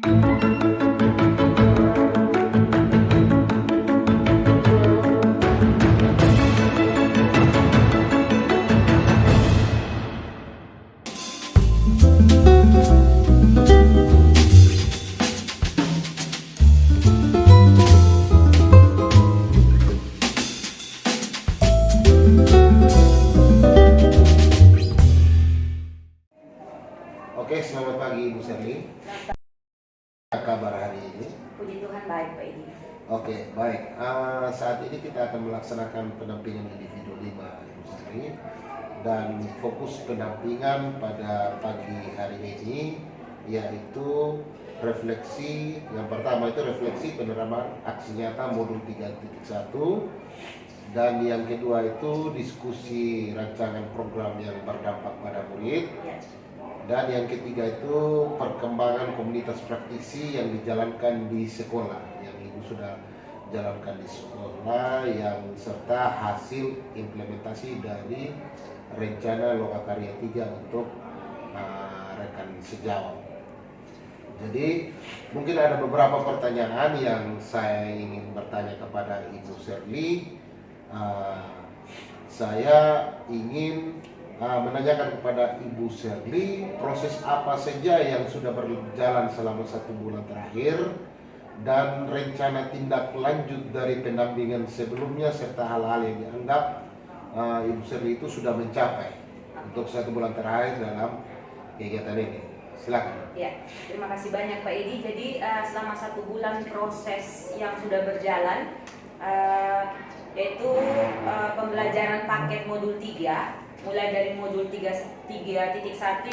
Oke, selamat pagi Ibu Sherly. Apa kabar hari ini? Puji Tuhan baik Pak Edi. Oke, baik. Saat ini kita akan melaksanakan pendampingan individu 5 Ibu Sherly, dan fokus pendampingan pada pagi hari ini yaitu refleksi. Yang pertama itu refleksi penerapan aksi nyata modul 3.1, dan yang kedua itu diskusi rancangan program yang berdampak pada murid. Dan yang ketiga itu perkembangan komunitas praktisi yang dijalankan di sekolah, yang Ibu sudah jalankan di sekolah, yang serta hasil implementasi dari rencana Lokakarya 3 untuk rekan sejawat. Jadi mungkin ada beberapa pertanyaan yang saya ingin bertanya kepada Ibu Sherly. Saya ingin menanyakan kepada Ibu Sherly proses apa saja yang sudah berjalan selama 1 bulan terakhir, dan rencana tindak lanjut dari pendampingan sebelumnya, serta hal-hal yang dianggap Ibu Sherly itu sudah mencapai untuk 1 bulan terakhir dalam kegiatan ini. Silakan. Ya, terima kasih banyak Pak Edi. Jadi selama 1 bulan proses yang sudah berjalan, yaitu pembelajaran paket modul 3, mulai dari modul 3.1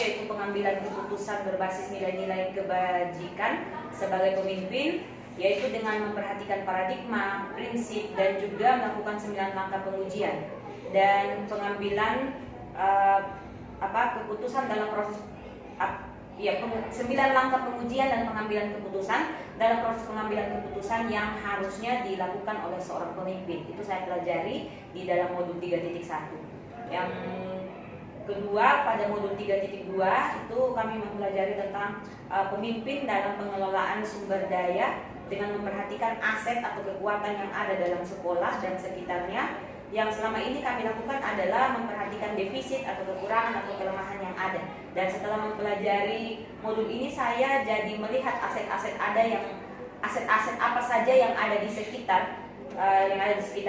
yaitu pengambilan keputusan berbasis nilai-nilai kebajikan sebagai pemimpin, yaitu dengan memperhatikan paradigma, prinsip, dan juga melakukan 9 langkah pengujian dan pengambilan keputusan dalam proses 9 langkah pengujian dan pengambilan keputusan dalam proses pengambilan keputusan yang harusnya dilakukan oleh seorang pemimpin. Itu saya pelajari di dalam modul 3.1. Yang kedua, pada modul 3.2 itu kami mempelajari tentang pemimpin dalam pengelolaan sumber daya dengan memperhatikan aset atau kekuatan yang ada dalam sekolah dan sekitarnya. Yang selama ini kami lakukan adalah memperhatikan defisit atau kekurangan atau kelemahan yang ada. Dan setelah mempelajari modul ini, saya jadi melihat aset-aset apa saja yang ada di sekitar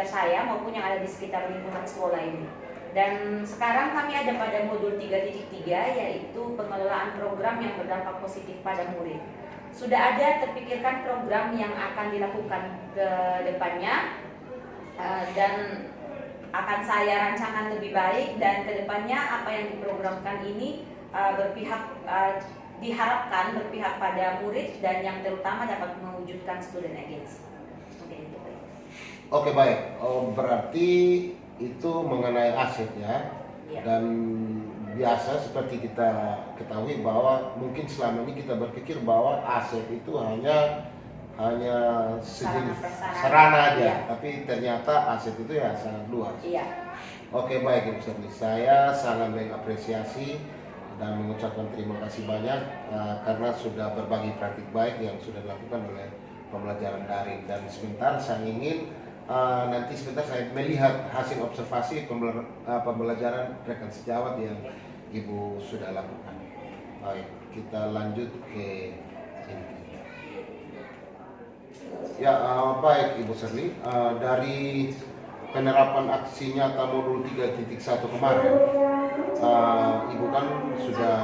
saya maupun yang ada di sekitar lingkungan sekolah ini. Dan sekarang kami ada pada modul 3.3, yaitu pengelolaan program yang berdampak positif pada murid. Sudah ada terpikirkan program yang akan dilakukan ke depannya, dan akan saya rancangkan lebih baik, dan ke depannya apa yang diprogramkan ini diharapkan berpihak pada murid dan yang terutama dapat mewujudkan student agency. Oke, baik. Berarti itu mengenai aset ya. Dan biasa seperti kita ketahui bahwa mungkin selama ini kita berpikir bahwa aset itu hanya sejenis sarana aja, tapi ternyata aset itu ya sangat luas. Oke, baik Ibu Sherly, saya sangat mengapresiasi dan mengucapkan terima kasih banyak karena sudah berbagi praktik baik yang sudah dilakukan oleh pembelajaran daring. Dan sebentar saya ingin nanti saya melihat hasil observasi pembelajaran rekan sejawat yang Ibu sudah lakukan. Baik, kita lanjut ke inti. Ya, baik Ibu Sherly, dari penerapan aksi nyata modul 3.1 kemarin, Ibu kan sudah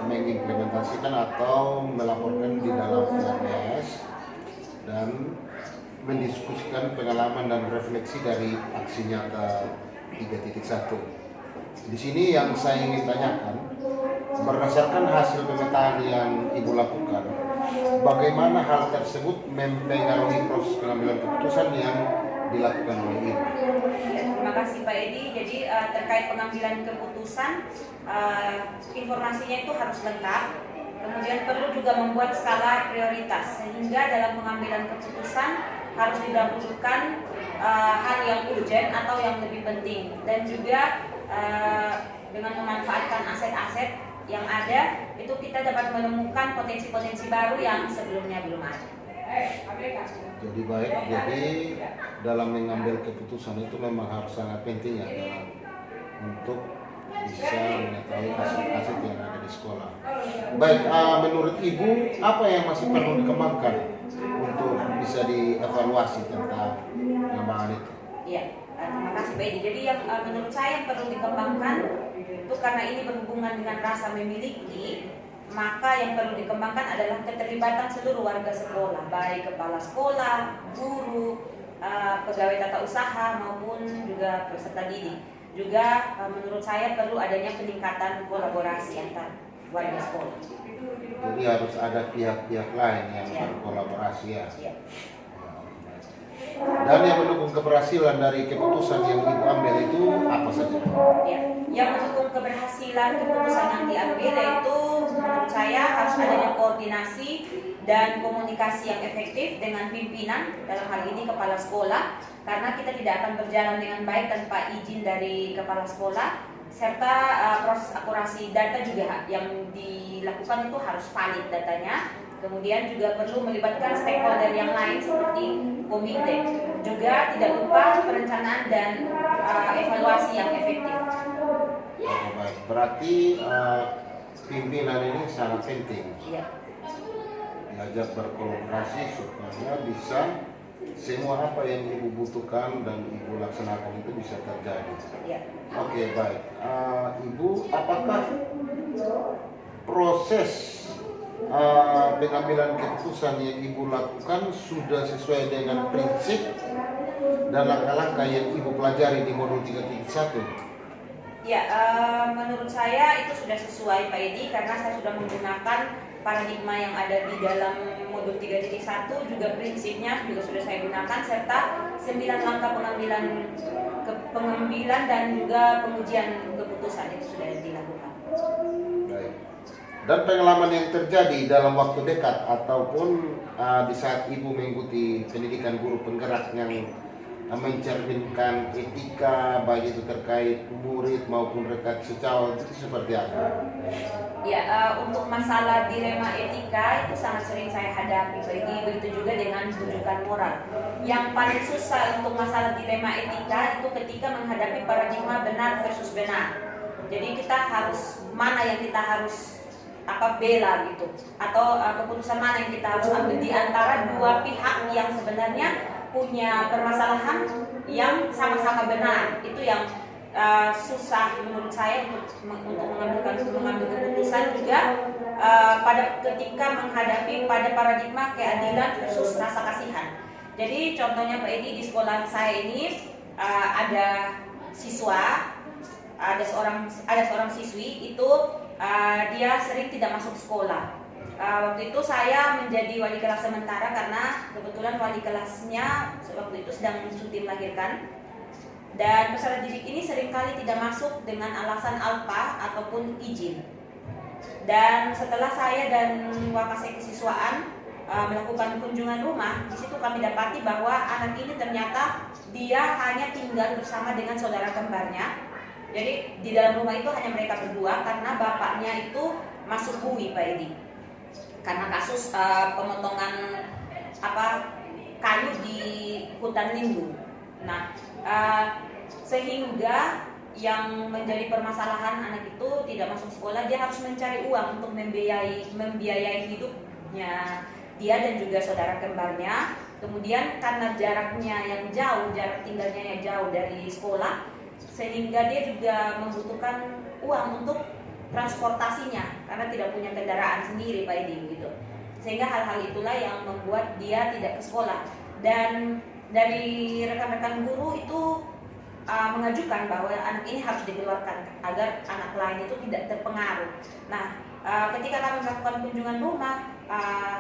mengimplementasikan atau melaporkan di dalam LMS dan mendiskusikan pengalaman dan refleksi dari aksi nyata 3.1. Di sini yang saya ingin tanyakan, berdasarkan hasil pemetaan yang Ibu lakukan, bagaimana hal tersebut mempengaruhi proses pengambilan keputusan yang dilakukan oleh Ibu? Terima kasih Pak Edi. Jadi terkait pengambilan keputusan, informasinya itu harus lengkap. Kemudian perlu juga membuat skala prioritas, sehingga dalam pengambilan keputusan harus didahulukan hal yang urgent atau yang lebih penting, dan juga dengan memanfaatkan aset-aset yang ada itu kita dapat menemukan potensi-potensi baru yang sebelumnya belum ada. Jadi baik, jadi dalam mengambil keputusan itu memang harus sangat penting ya dalam untuk bisa mengetahui aset-aset yang ada di sekolah. Baik, menurut Ibu apa yang masih perlu dikembangkan untuk bisa dievaluasi tentang pengembangan itu? Iya, terima kasih Pak Edi. Jadi yang menurut saya yang perlu dikembangkan itu karena ini berhubungan dengan rasa memiliki, maka yang perlu dikembangkan adalah keterlibatan seluruh warga sekolah, baik kepala sekolah, guru, pegawai tata usaha maupun juga peserta didik. Juga menurut saya perlu adanya peningkatan kolaborasi antar warga sekolah. Jadi harus ada pihak-pihak lain yang berkolaborasi ya. Dan yang mendukung keberhasilan dari keputusan yang Ibu ambil itu apa saja? Ya, yang mendukung keberhasilan keputusan yang diambil yaitu menurut saya harus adanya koordinasi dan komunikasi yang efektif dengan pimpinan, dalam hal ini kepala sekolah, karena kita tidak akan berjalan dengan baik tanpa izin dari kepala sekolah, serta proses akurasi data juga yang dilakukan itu harus valid datanya. Kemudian juga perlu melibatkan stakeholder yang lain seperti komite. Juga tidak lupa perencanaan dan evaluasi yang efektif. Baik, berarti pimpinan ini sangat penting. Iya. Diajak berkolaborasi supaya bisa semua apa yang Ibu butuhkan dan Ibu laksanakan itu bisa terjadi. Iya. Oke, baik. Ibu, apakah proses pengambilan keputusan yang Ibu lakukan sudah sesuai dengan prinsip dan langkah-langkah yang Ibu pelajari di modul 3.1? Ya, menurut saya itu sudah sesuai Pak Edi karena saya sudah menggunakan paradigma yang ada di dalam modul 3.1, juga prinsipnya juga sudah saya gunakan, serta 9 langkah pengambilan dan juga pengujian keputusan itu sudah dilakukan. Baik. Dan pengalaman yang terjadi dalam waktu dekat ataupun di saat Ibu mengikuti pendidikan guru penggerak yang mencerminkan etika baik itu terkait murid maupun rekan sejawat itu seperti apa? Ya, untuk masalah dilema etika itu sangat sering saya hadapi, begitu juga dengan rujukan moral. Yang paling susah untuk masalah dilema etika itu ketika menghadapi paradigma benar versus benar. Jadi kita harus mana yang kita harus bela gitu, atau keputusan mana yang kita harus ambil di antara dua pihak yang sebenarnya punya permasalahan yang sama-sama benar. Itu yang susah menurut saya untuk mengambil keputusan juga pada ketika menghadapi pada paradigma keadilan versus rasa kasihan. Jadi contohnya Pak Edi, di sekolah saya ini ada siswa, ada seorang siswi itu dia sering tidak masuk sekolah. Waktu itu saya menjadi wali kelas sementara karena kebetulan wali kelasnya waktu itu sedang cuti melahirkan. Dan peserta didik ini seringkali tidak masuk dengan alasan alpa ataupun izin. Dan setelah saya dan Wakasek Kesiswaan melakukan kunjungan rumah, di situ kami dapati bahwa anak ini ternyata dia hanya tinggal bersama dengan saudara kembarnya. Jadi di dalam rumah itu hanya mereka berdua karena bapaknya itu masuk bui Pak Edi. Karena kasus pemotongan kayu di hutan lindung. Nah, sehingga yang menjadi permasalahan anak itu tidak masuk sekolah, dia harus mencari uang untuk membiayai hidupnya dia dan juga saudara kembarnya. Kemudian karena jaraknya yang jauh, jarak tinggalnya yang jauh dari sekolah, sehingga dia juga membutuhkan uang untuk transportasinya karena tidak punya kendaraan sendiri Pak Edi gitu. Sehingga hal-hal itulah yang membuat dia tidak ke sekolah. Dan dari rekan-rekan guru itu mengajukan bahwa anak ini harus dikeluarkan agar anak lain itu tidak terpengaruh. Nah, ketika kami melakukan kunjungan rumah,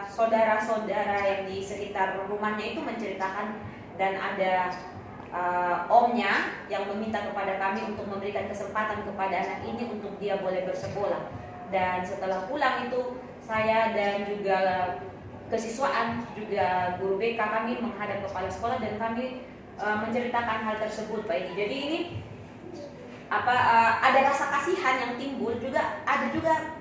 saudara-saudara yang di sekitar rumahnya itu menceritakan dan ada omnya yang meminta kepada kami untuk memberikan kesempatan kepada anak ini untuk dia boleh bersekolah. Dan setelah pulang itu saya dan juga kesiswaan juga guru BK kami menghadap kepala sekolah dan kami menceritakan hal tersebut Pak Edi. Jadi ini ada rasa kasihan yang timbul, juga ada juga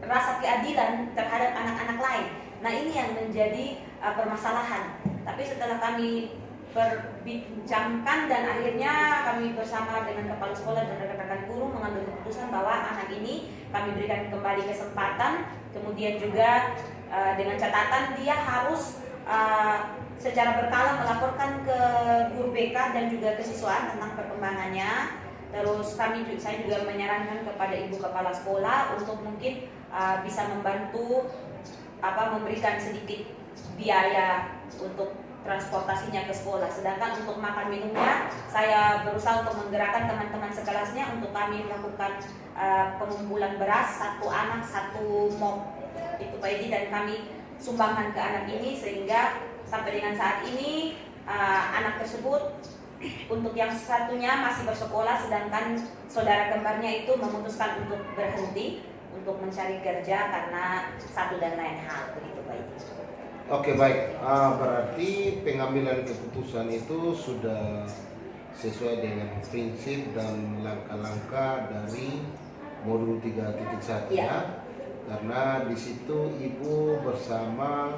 rasa keadilan terhadap anak-anak lain. Nah ini yang menjadi permasalahan. Tapi setelah kami perbincangkan dan akhirnya kami bersama dengan kepala sekolah dan rekan-rekan guru mengambil keputusan bahwa anak ini kami berikan kembali kesempatan, kemudian juga dengan catatan dia harus secara berkala melaporkan ke guru BK dan juga kesiswaan tentang perkembangannya. Terus saya juga menyarankan kepada ibu kepala sekolah untuk mungkin bisa membantu memberikan sedikit biaya untuk transportasinya ke sekolah. Sedangkan untuk makan minumnya saya berusaha untuk menggerakkan teman-teman sekelasnya untuk kami melakukan pengumpulan beras, satu anak satu mok itu Pak Edi, dan kami sumbangkan ke anak ini sehingga sampai dengan saat ini anak tersebut untuk yang satunya masih bersekolah, sedangkan saudara kembarnya itu memutuskan untuk berhenti untuk mencari kerja karena satu dan lain hal, begitu Pak Edi. Oke, baik. Berarti pengambilan keputusan itu sudah sesuai dengan prinsip dan langkah-langkah dari modul 3.1 ya. Karena di situ ibu bersama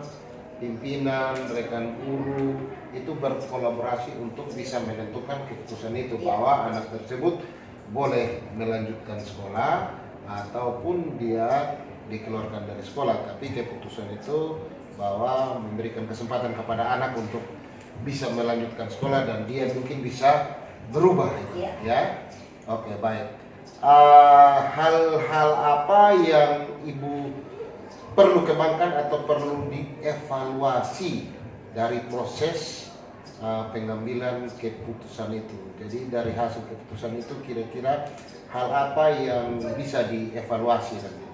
pimpinan, rekan guru itu berkolaborasi untuk bisa menentukan keputusan itu bahwa anak tersebut boleh melanjutkan sekolah ataupun dia dikeluarkan dari sekolah. Tapi keputusan itu bahwa memberikan kesempatan kepada anak untuk bisa melanjutkan sekolah dan dia mungkin bisa berubah ya. Oke, baik. Hal-hal apa yang ibu perlu kembangkan atau perlu dievaluasi dari proses pengambilan keputusan itu? Jadi dari hasil keputusan itu kira-kira hal apa yang bisa dievaluasi nanti?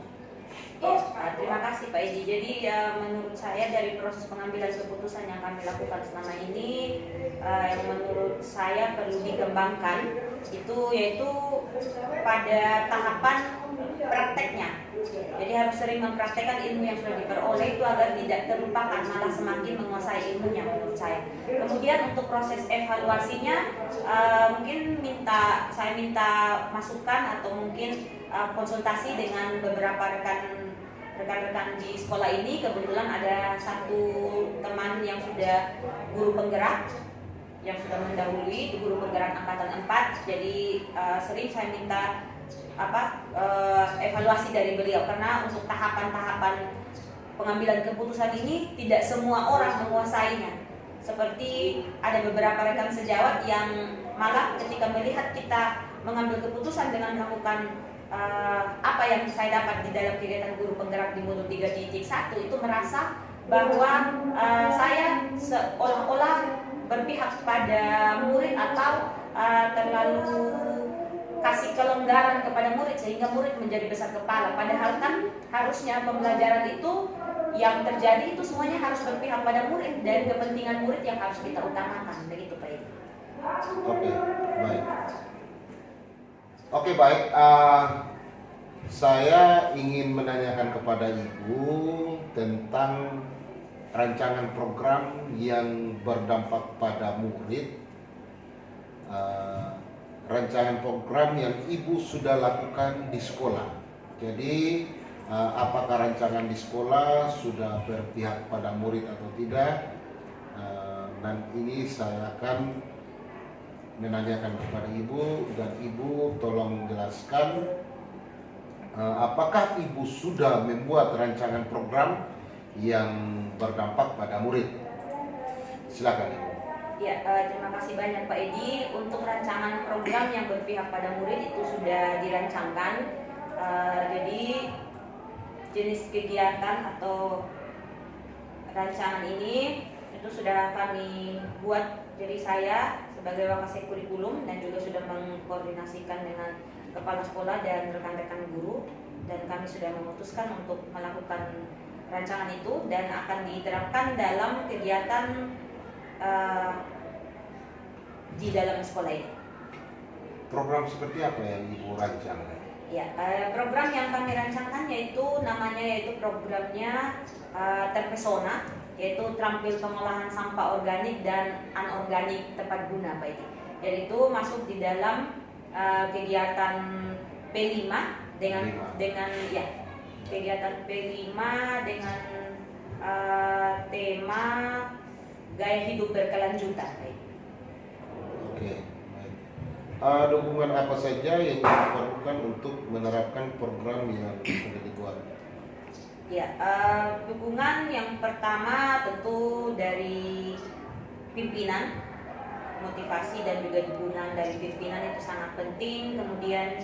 Terima kasih Pak Edi. Jadi menurut saya dari proses pengambilan keputusan yang kami lakukan selama ini, yang menurut saya perlu dikembangkan itu yaitu pada tahapan prakteknya. Jadi harus sering mempraktekkan ilmu yang sudah diperoleh itu agar tidak terlupakan, malah semakin menguasai ilmunya menurut saya. Kemudian untuk proses evaluasinya mungkin saya minta masukan atau mungkin konsultasi dengan beberapa rekan-rekan di sekolah ini. Kebetulan ada satu teman yang sudah guru penggerak yang sudah mendahului, guru penggerak angkatan 4. Jadi sering saya minta evaluasi dari beliau, karena untuk tahapan-tahapan pengambilan keputusan ini tidak semua orang menguasainya. Seperti ada beberapa rekan sejawat yang malah ketika melihat kita mengambil keputusan dengan melakukan apa yang saya dapat di dalam kegiatan guru penggerak di modul 3.1 itu merasa bahwa saya seolah-olah berpihak pada murid atau terlalu kasih kelonggaran kepada murid sehingga murid menjadi besar kepala. Padahal kan harusnya pembelajaran itu yang terjadi itu semuanya harus berpihak pada murid dan kepentingan murid yang harus kita utamakan. Begitu Pak Edi. Oke, baik. Oke, baik. Saya ingin menanyakan kepada Ibu tentang rancangan program yang berdampak pada murid. Rancangan program yang Ibu sudah lakukan di sekolah. Jadi apakah rancangan di sekolah sudah berpihak pada murid atau tidak? Dan ini saya akan menanyakan kepada Ibu, dan Ibu tolong jelaskan apakah Ibu sudah membuat rancangan program yang berdampak pada murid. Silakan Ibu. Ya, terima kasih banyak Pak Edi. Untuk rancangan program yang berpihak pada murid itu sudah dirancangkan. Jadi jenis kegiatan atau rancangan ini itu sudah kami buat. Jadi saya sebagai wakasek kurikulum dan juga sudah mengkoordinasikan dengan kepala sekolah dan rekan-rekan guru, dan kami sudah memutuskan untuk melakukan rancangan itu dan akan diterapkan dalam kegiatan di dalam sekolah ini. Program seperti apa yang Ibu rancang? Ya, program yang kami rancangkan yaitu programnya terpesona, yaitu terampil pengolahan sampah organik dan anorganik tepat guna Pak Edi. Jadi itu masuk di dalam kegiatan P5 dengan kegiatan P5 dengan tema gaya hidup berkelanjutan. Oke, baik. Dukungan apa saja yang diperlukan untuk menerapkan program yang sudah dibuat? Ya, dukungan yang pertama tentu dari pimpinan, motivasi dan juga dukungan dari pimpinan itu sangat penting. Kemudian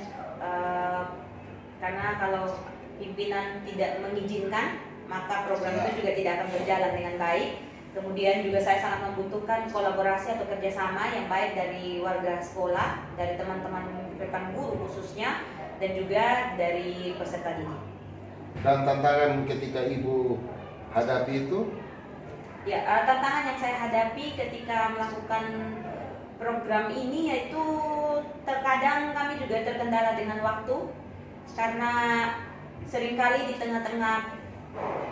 karena kalau pimpinan tidak mengizinkan, maka program itu juga tidak akan berjalan dengan baik. Kemudian juga saya sangat membutuhkan kolaborasi atau kerjasama yang baik dari warga sekolah, dari teman-teman rekan guru khususnya, dan juga dari peserta didik. Dan tantangan ketika Ibu hadapi itu? Ya, tantangan yang saya hadapi ketika melakukan program ini yaitu terkadang kami juga terkendala dengan waktu, karena seringkali di tengah-tengah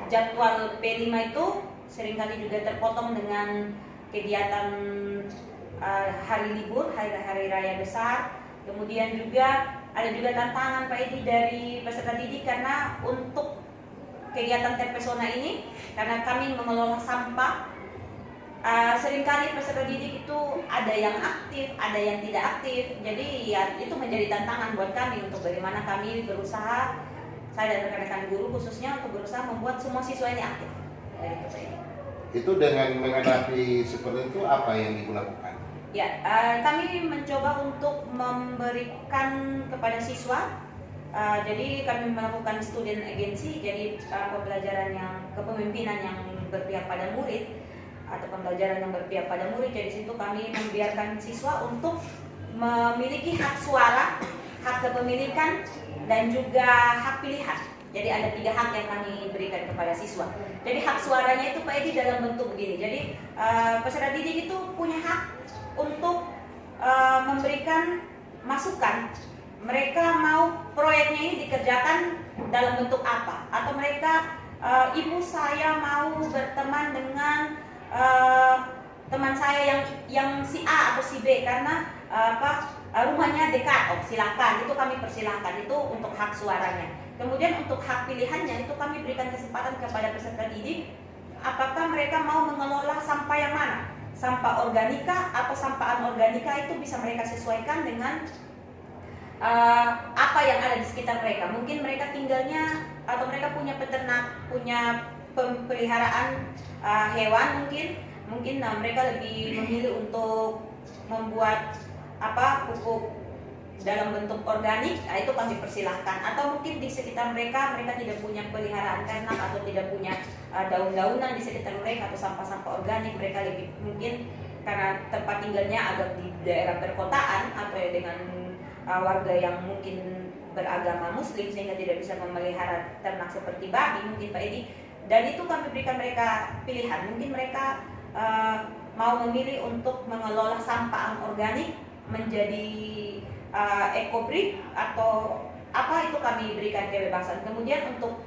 jadwal P5 itu seringkali juga terpotong dengan kegiatan hari libur, hari raya besar. Kemudian juga ada juga tantangan Pak Edi dari peserta didik, karena untuk kegiatan terpesona ini, karena kami mengelola sampah, seringkali peserta didik itu ada yang aktif, ada yang tidak aktif. Jadi ya itu menjadi tantangan buat kami untuk bagaimana kami berusaha, saya dan rekan-rekan guru khususnya, untuk berusaha membuat semua siswa ini aktif. Itu dengan menghadapi seperti itu apa yang Ibu lakukan? Ya, kami mencoba untuk memberikan kepada siswa. Jadi kami melakukan student agency, jadi pembelajaran kepemimpinan yang berpihak pada murid atau pembelajaran yang berpihak pada murid. Jadi situ kami membiarkan siswa untuk memiliki hak suara, hak kepemilikan, dan juga hak pilihan. Jadi ada 3 hak yang kami berikan kepada siswa. Jadi hak suaranya itu Pak Edi dalam bentuk begini. Jadi peserta didik itu punya hak untuk memberikan masukan. Mereka mau proyeknya ini dikerjakan dalam bentuk apa, atau mereka ibu saya mau berteman dengan teman saya yang si A atau si B karena rumahnya dekat, silakan, itu kami persilahkan, itu untuk hak suaranya. Kemudian untuk hak pilihannya itu kami berikan kesempatan kepada peserta didik, apakah mereka mau mengelola sampah yang mana, sampah organika atau sampah anorganika, itu bisa mereka sesuaikan dengan apa yang ada di sekitar mereka. Mungkin mereka tinggalnya atau mereka punya peternak, punya pemeliharaan hewan, mungkin mereka lebih memilih untuk membuat pupuk dalam bentuk organik, itu kami persilahkan. Atau mungkin di sekitar mereka tidak punya peliharaan ternak atau tidak punya daun-daunan di sekitar mereka atau sampah-sampah organik, mereka lebih mungkin karena tempat tinggalnya agak di daerah perkotaan atau dengan warga yang mungkin beragama muslim sehingga tidak bisa memelihara ternak seperti babi mungkin Pak Edi. Dan itu kami berikan mereka pilihan, mungkin mereka mau memilih untuk mengelola sampah anorganik menjadi ekobrik atau apa, itu kami berikan kebebasan. Kemudian untuk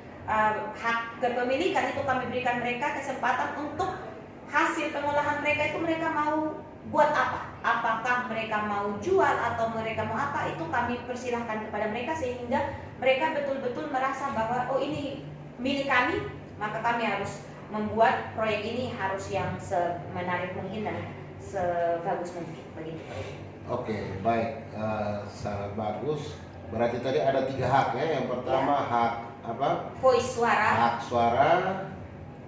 hak kepemilikan itu kami berikan mereka kesempatan untuk hasil pengolahan mereka itu mereka mau buat apa, apakah mereka mau jual atau mereka mau apa, itu kami persilahkan kepada mereka sehingga mereka betul-betul merasa bahwa oh ini milik kami, maka kami harus membuat proyek ini harus yang semenarik mungkin dan sebagus mungkin begitu. Oke, baik, sangat bagus. Berarti tadi ada 3 hak ya. Yang pertama hak apa? Voice, suara. Hak suara.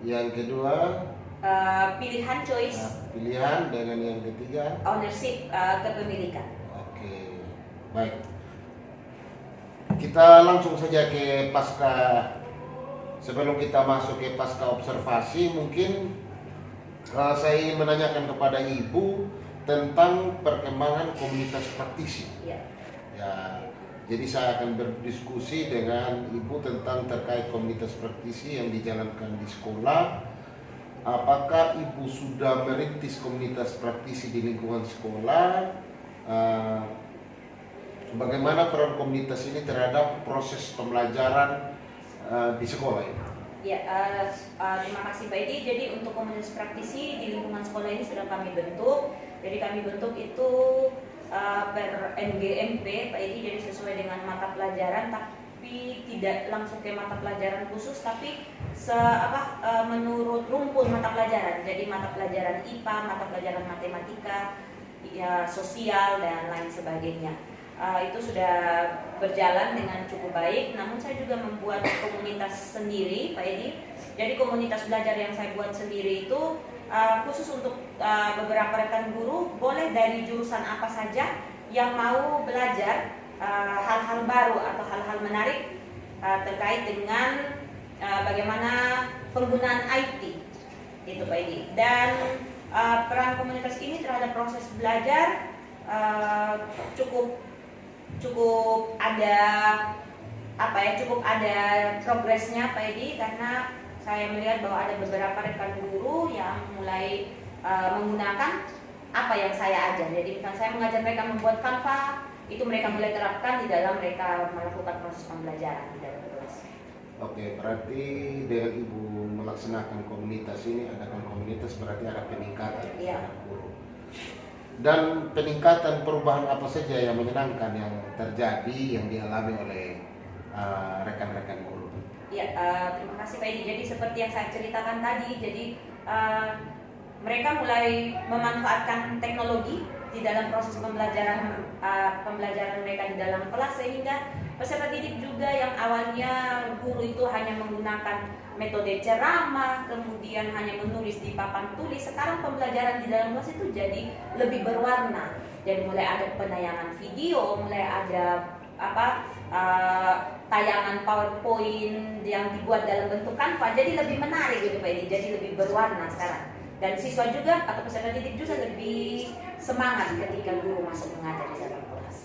Yang kedua pilihan, choice. Pilihan, dengan yang ketiga ownership, kepemilikan. Oke, baik. Kita langsung saja ke pasca. Sebelum kita masuk ke pasca observasi, mungkin saya ingin menanyakan kepada Ibu tentang perkembangan komunitas praktisi. Ya. Ya, jadi saya akan berdiskusi dengan Ibu tentang terkait komunitas praktisi yang dijalankan di sekolah. Apakah Ibu sudah merintis komunitas praktisi di lingkungan sekolah? Bagaimana peran komunitas ini terhadap proses pembelajaran di sekolah ini? Ya, terima kasih Pak Edi. Jadi untuk komunitas praktisi di lingkungan sekolah ini sudah kami bentuk. Jadi kami bentuk itu per NGMP Pak Edi, jadi sesuai dengan mata pelajaran. Tapi tapi tidak langsung ke mata pelajaran khusus, tapi menurut rumpun mata pelajaran. Jadi mata pelajaran IPA, mata pelajaran matematika, ya sosial dan lain sebagainya. Itu sudah berjalan dengan cukup baik. Namun saya juga membuat komunitas sendiri, Pak Edi. Jadi komunitas belajar yang saya buat sendiri itu khusus untuk beberapa rekan guru, boleh dari jurusan apa saja yang mau belajar hal-hal baru atau hal-hal menarik terkait dengan bagaimana penggunaan IT, itu Pak Edi. Dan peran komunitas ini terhadap proses belajar cukup ada progresnya Pak Edi, karena saya melihat bahwa ada beberapa rekan guru yang mulai menggunakan apa yang saya ajar. Jadi misalnya saya mengajar mereka membuat Canva, itu mereka mulai terapkan di dalam mereka melakukan proses pembelajaran di dalam kelas. Oke, berarti dengan Ibu melaksanakan komunitas ini, adakan komunitas berarti ada peningkatan terhadap guru. Dan peningkatan perubahan apa saja yang menyenangkan yang terjadi, yang dialami oleh rekan-rekan guru? Ya, terima kasih Pak Edi. Jadi seperti yang saya ceritakan tadi, jadi mereka mulai memanfaatkan teknologi di dalam proses pembelajaran mereka di dalam kelas, sehingga peserta didik juga yang awalnya guru itu hanya menggunakan metode ceramah, kemudian hanya menulis di papan tulis, sekarang pembelajaran di dalam kelas itu jadi lebih berwarna. Jadi mulai ada penayangan video, mulai ada tayangan PowerPoint yang dibuat dalam bentuk Canva, jadi lebih menarik gitu Pak Edi, jadi lebih berwarna sekarang. Dan siswa juga atau peserta didik juga lebih semangat ketika guru masuk mengajar di dalam kelas.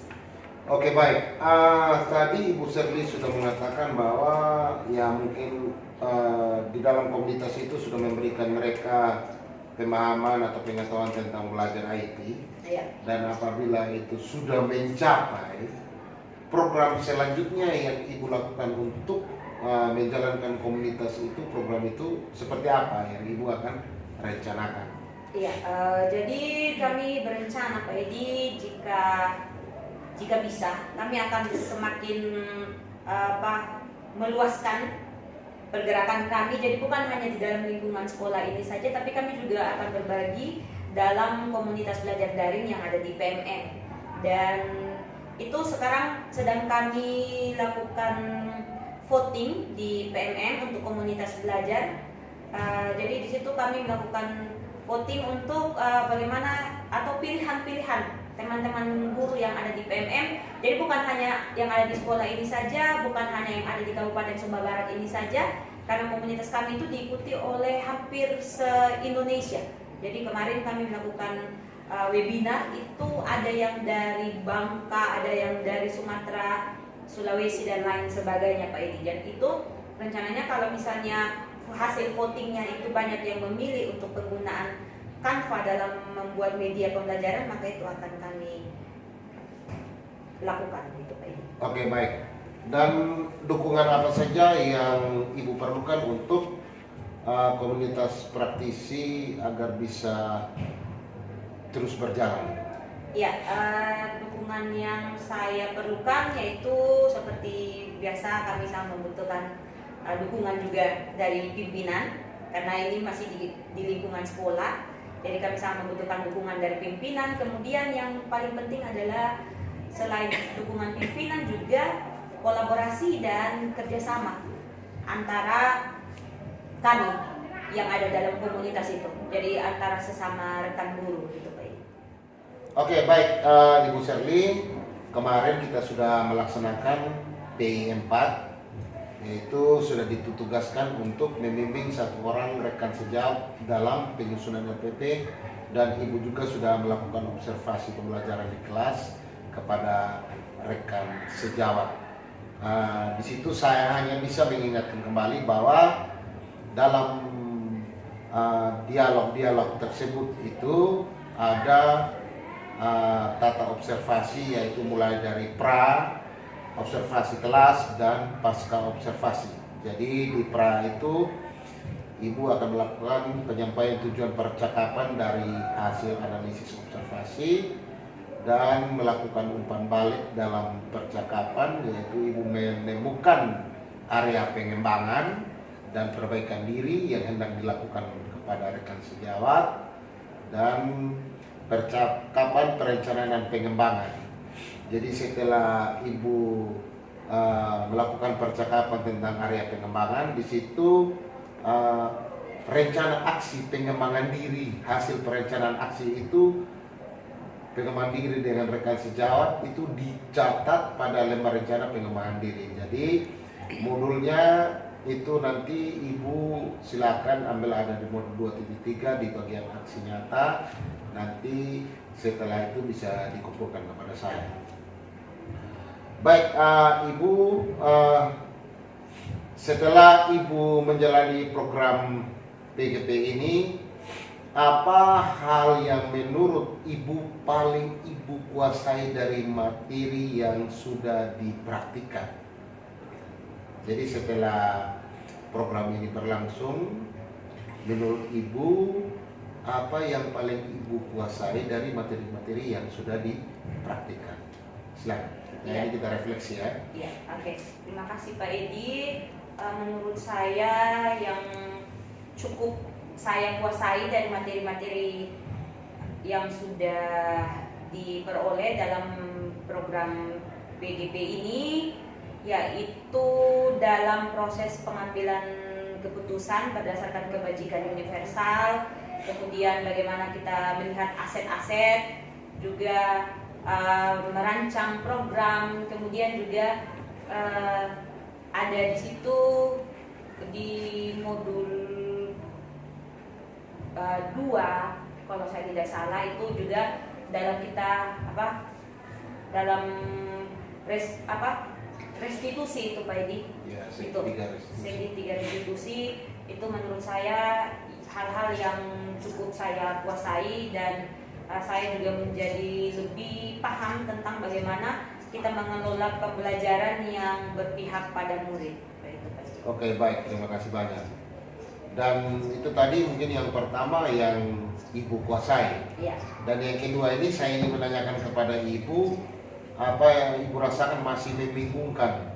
Oke, baik. Tadi Ibu Serli sudah mengatakan bahwa ya mungkin di dalam komunitas itu sudah memberikan mereka pemahaman atau pengetahuan tentang belajar IT. Iya. Dan apabila itu sudah mencapai, program selanjutnya yang Ibu lakukan untuk menjalankan komunitas itu, program itu seperti apa yang Ibu akan rencanakan? Iya, jadi kami berencana Pak Edi, jika bisa kami akan semakin meluaskan pergerakan kami. Jadi bukan hanya di dalam lingkungan sekolah ini saja, tapi kami juga akan berbagi dalam komunitas belajar daring yang ada di PMM. Dan itu sekarang sedang kami lakukan voting di PMM untuk komunitas belajar. Jadi di situ kami melakukan voting untuk bagaimana atau pilihan-pilihan teman-teman guru yang ada di PMM. Jadi bukan hanya yang ada di sekolah ini saja, bukan hanya yang ada di Kabupaten Sumba Barat ini saja, karena komunitas kami itu diikuti oleh hampir se-Indonesia. Jadi kemarin kami melakukan webinar, itu ada yang dari Bangka, ada yang dari Sumatera, Sulawesi dan lain sebagainya Pak Edi. Dan itu rencananya kalau misalnya hasil votingnya itu banyak yang memilih untuk penggunaan Canva dalam membuat media pembelajaran, maka itu akan kami lakukan gitu Pak Edi. Oke, baik. Dan dukungan apa saja yang Ibu perlukan untuk komunitas praktisi agar bisa terus berjalan? Ya, dukungan yang saya perlukan yaitu seperti biasa kami sangat membutuhkan dukungan juga dari pimpinan, karena ini masih di lingkungan sekolah. Jadi kami sangat membutuhkan dukungan dari pimpinan. Kemudian yang paling penting adalah selain dukungan pimpinan juga kolaborasi dan kerjasama antara kami yang ada dalam komunitas itu. Jadi antara sesama rekan guru gitu Pak. Oke, baik Ibu Serli, kemarin kita sudah melaksanakan PI 4, yaitu sudah ditugaskan untuk membimbing satu orang rekan sejawat dalam penyusunan RPP, dan Ibu juga sudah melakukan observasi pembelajaran di kelas kepada rekan sejawat. Di situ saya hanya bisa mengingatkan kembali bahwa dalam dialog-dialog tersebut itu ada tata observasi, yaitu mulai dari observasi kelas dan pasca observasi. Jadi di pra itu Ibu akan melakukan penyampaian tujuan percakapan dari hasil analisis observasi. dan melakukan umpan balik dalam percakapan, yaitu Ibu menemukan area pengembangan dan perbaikan diri yang hendak dilakukan kepada rekan sejawat, dan percakapan perencanaan pengembangan. Jadi setelah Ibu melakukan percakapan tentang area pengembangan, di situ rencana aksi pengembangan diri, hasil perencanaan aksi itu pengembangan diri dengan rekan sejawat itu dicatat pada lembar rencana pengembangan diri. Jadi modulnya itu nanti Ibu silakan ambil, ada di modul 2.3 di bagian aksi nyata. Nanti setelah itu bisa dikumpulkan kepada saya. Baik, Ibu, setelah Ibu menjalani program PGP ini, apa hal yang menurut Ibu paling Ibu kuasai dari materi yang sudah dipraktikkan? Jadi setelah program ini berlangsung, menurut Ibu apa yang paling Ibu kuasai dari materi-materi yang sudah dipraktikkan? Silakan. Nah, ini kita refleksi ya. Iya, oke. Terima kasih Pak Edi. Menurut saya yang cukup saya kuasai dari materi-materi yang sudah diperoleh dalam program PGP ini, yaitu dalam proses pengambilan keputusan berdasarkan kebajikan universal, kemudian bagaimana kita melihat aset-aset, juga merancang program, kemudian juga ada di situ di modul 2 kalau saya tidak salah, itu juga dalam kita dalam restitusi itu Pak Edi. Ya, Itu segitiga restitusi itu menurut saya hal-hal yang cukup saya kuasai, dan saya juga menjadi lebih paham tentang bagaimana kita mengelola pembelajaran yang berpihak pada murid. Oke, baik, terima kasih banyak. Dan itu tadi mungkin yang pertama yang Ibu kuasai. Ya. Dan yang kedua ini saya ingin menanyakan kepada Ibu, apa yang Ibu rasakan masih membingungkan,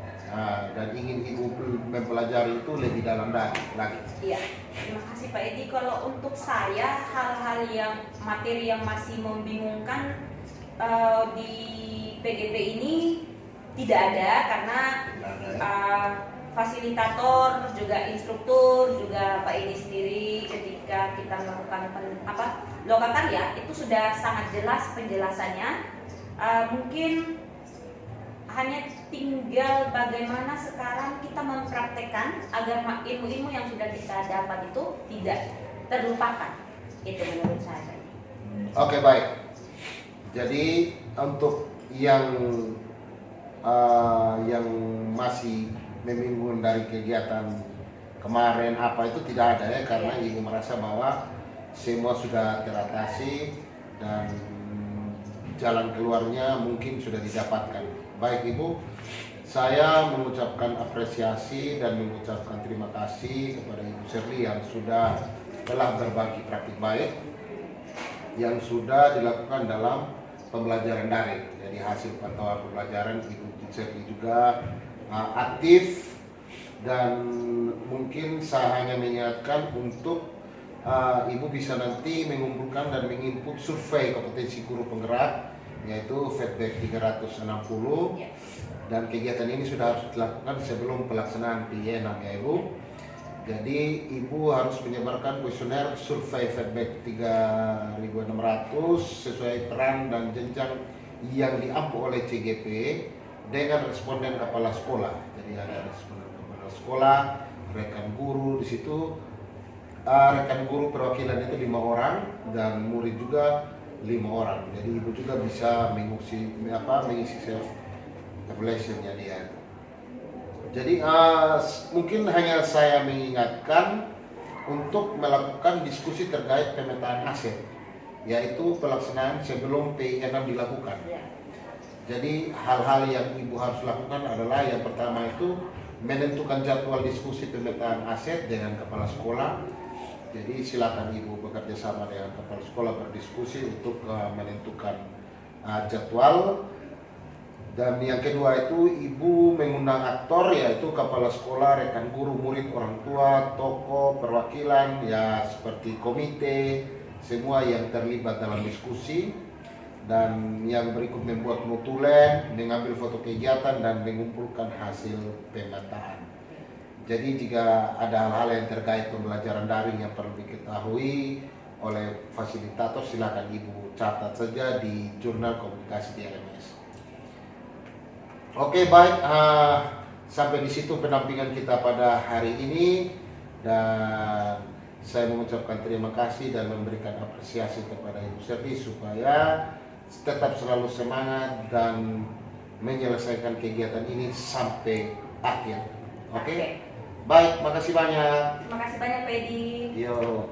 dan ingin Ibu mempelajari itu lebih dalam lagi. Iya, terima kasih Pak Edi. Kalau untuk saya, hal-hal yang materi yang masih membingungkan di PGP ini tidak ada, karena fasilitator, juga instruktur, juga Pak Edi sendiri ketika kita melakukan lokatan ya, itu sudah sangat jelas penjelasannya. Mungkin hanya tinggal bagaimana sekarang kita mempraktekkan agar ilmu-ilmu yang sudah kita dapat itu tidak terlupakan. Itu menurut saya. Oke, baik. Jadi untuk yang masih membingungkan dari kegiatan kemarin apa itu tidak ada ya, karena Ibu merasa bahwa semua sudah teratasi dan jalan keluarnya mungkin sudah didapatkan. Baik Ibu, saya mengucapkan apresiasi dan mengucapkan terima kasih kepada Ibu Shirley yang telah berbagi praktik baik yang sudah dilakukan dalam pembelajaran daring. Jadi hasil pantauan pembelajaran Ibu Shirley juga aktif, dan mungkin saya hanya mengingatkan untuk Ibu bisa nanti mengumpulkan dan menginput survei kompetensi guru penggerak, yaitu feedback 360, dan kegiatan ini sudah harus dilakukan sebelum pelaksanaan PY6 ya Ibu. Jadi Ibu harus menyebarkan kuesioner survei feedback 3.600 sesuai peran dan jenjang yang diampu oleh CGP dengan responden kepala sekolah. Jadi ada responden kepala sekolah, rekan guru di situ. Rekan guru perwakilan itu 5 orang dan murid juga 5 orang. Jadi Ibu juga bisa mengisi self evaluation-nya dia. Jadi mungkin hanya saya mengingatkan untuk melakukan diskusi terkait pemetaan aset, yaitu pelaksanaan sebelum PI6 dilakukan. Jadi hal-hal yang Ibu harus lakukan adalah yang pertama itu menentukan jadwal diskusi pemetaan aset dengan kepala sekolah. Jadi silakan Ibu bekerja sama dengan kepala sekolah berdiskusi untuk menentukan jadwal. Dan yang kedua itu ibu mengundang aktor, yaitu kepala sekolah, rekan guru, murid, orang tua, tokoh, perwakilan, ya seperti komite, semua yang terlibat dalam diskusi. Dan yang berikut membuat notulen, mengambil foto kegiatan, dan mengumpulkan hasil pemetaan. Jadi jika ada hal-hal yang terkait pembelajaran daring yang perlu diketahui oleh fasilitator, silakan ibu catat saja di jurnal komunikasi di LMS. Oke, baik, sampai di situ pendampingan kita pada hari ini, dan saya mengucapkan terima kasih dan memberikan apresiasi kepada Ibu Selvi supaya tetap selalu semangat dan menyelesaikan kegiatan ini sampai akhir. Oke? Baik, makasih banyak. Terima kasih banyak, Pedi. Yo.